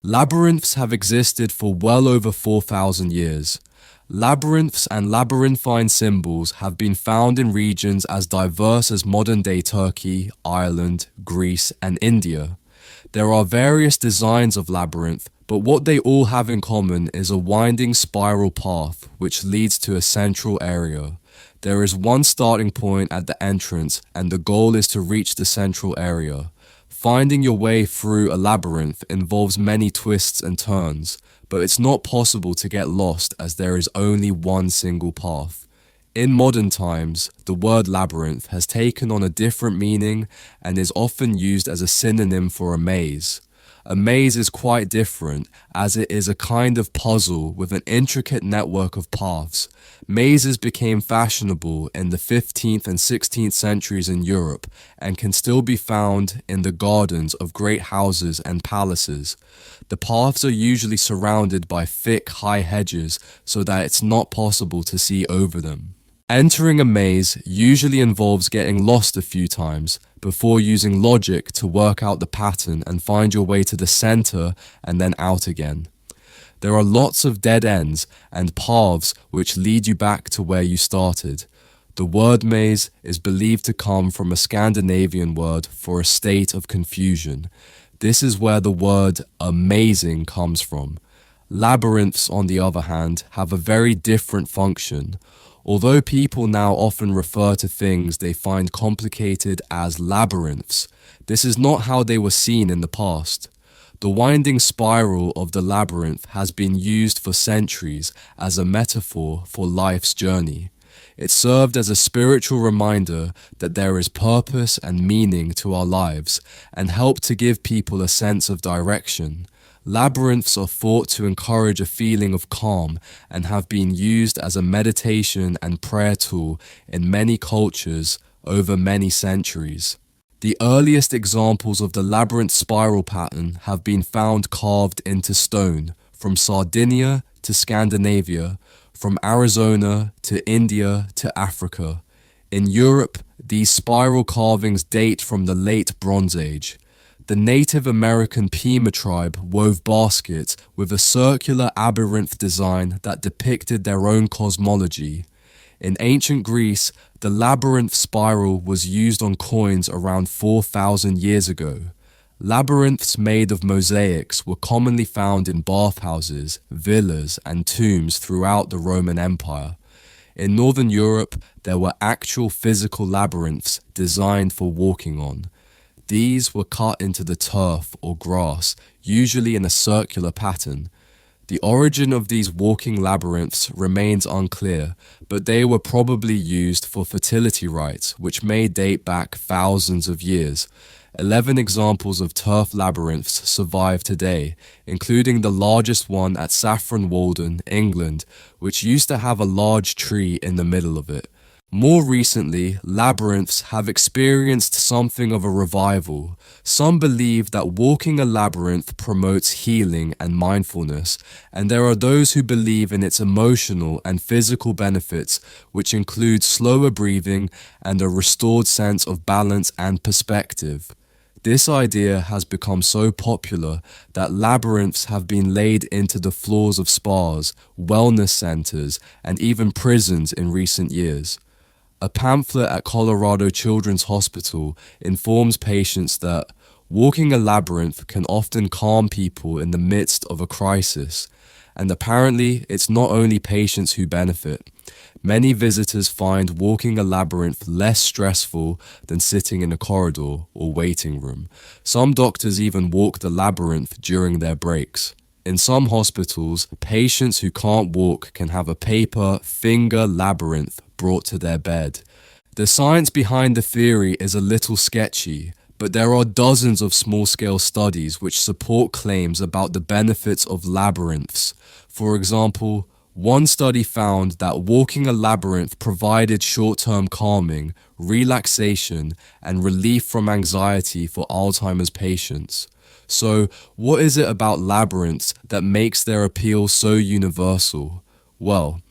Labyrinths have existed for well over 4,000 years. Labyrinths and labyrinthine symbols have been found in regions as diverse as modern-day Turkey, Ireland, Greece, and India. There are various designs of labyrinth, but what they all have in common is a winding spiral path which leads to a central area. There is one starting point at the entrance, and the goal is to reach the central area. Finding your way through a labyrinth involves many twists and turns, but it's not possible to get lost as there is only one single path. In modern times, the word labyrinth has taken on a different meaning and is often used as a synonym for a maze. A maze is quite different, as it is a kind of puzzle with an intricate network of paths. Mazes became fashionable in the 15th and 16th centuries in Europe and can still be found in the gardens of great houses and palaces. The paths are usually surrounded by thick, high hedges so that it's not possible to see over them. Entering a maze usually involves getting lost a few times before using logic to work out the pattern and find your way to the center and then out again. There are lots of dead ends and paths which lead you back to where you started. The word maze is believed to come from a Scandinavian word for a state of confusion. This is where the word amazing comes from. Labyrinths, on the other hand, have a very different function. Although people now often refer to things they find complicated as labyrinths, this is not how they were seen in the past. The winding spiral of the labyrinth has been used for centuries as a metaphor for life's journey. It served as a spiritual reminder that there is purpose and meaning to our lives and helped to give people a sense of direction. Labyrinths are thought to encourage a feeling of calm and have been used as a meditation and prayer tool in many cultures over many centuries. The earliest examples of the labyrinth spiral pattern have been found carved into stone, from Sardinia to Scandinavia, from Arizona to India to Africa. In Europe, these spiral carvings date from the late Bronze Age. The Native American Pima tribe wove baskets with a circular labyrinth design that depicted their own cosmology. In ancient Greece, the labyrinth spiral was used on coins around 4,000 years ago. Labyrinths made of mosaics were commonly found in bathhouses, villas, and tombs throughout the Roman Empire. In Northern Europe, there were actual physical labyrinths designed for walking on. These were cut into the turf or grass, usually in a circular pattern. The origin of these walking labyrinths remains unclear, but they were probably used for fertility rites, which may date back thousands of years. 11 examples of turf labyrinths survive today, including the largest one at Saffron Walden, England, which used to have a large tree in the middle of it. More recently, labyrinths have experienced something of a revival. Some believe that walking a labyrinth promotes healing and mindfulness, and there are those who believe in its emotional and physical benefits, which include slower breathing and a restored sense of balance and perspective. This idea has become so popular that labyrinths have been laid into the floors of spas, wellness centers, and even prisons in recent years. A pamphlet at Colorado Children's Hospital informs patients that walking a labyrinth can often calm people in the midst of a crisis, and apparently it's not only patients who benefit. Many visitors find walking a labyrinth less stressful than sitting in a corridor or waiting room. Some doctors even walk the labyrinth during their breaks. In some hospitals, patients who can't walk can have a paper finger labyrinth brought to their bed. The science behind the theory is a little sketchy, but there are dozens of small-scale studies which support claims about the benefits of labyrinths. For example, one study found that walking a labyrinth provided short-term calming, relaxation, and relief from anxiety for Alzheimer's patients. So, what is it about labyrinths that makes their appeal so universal? Well,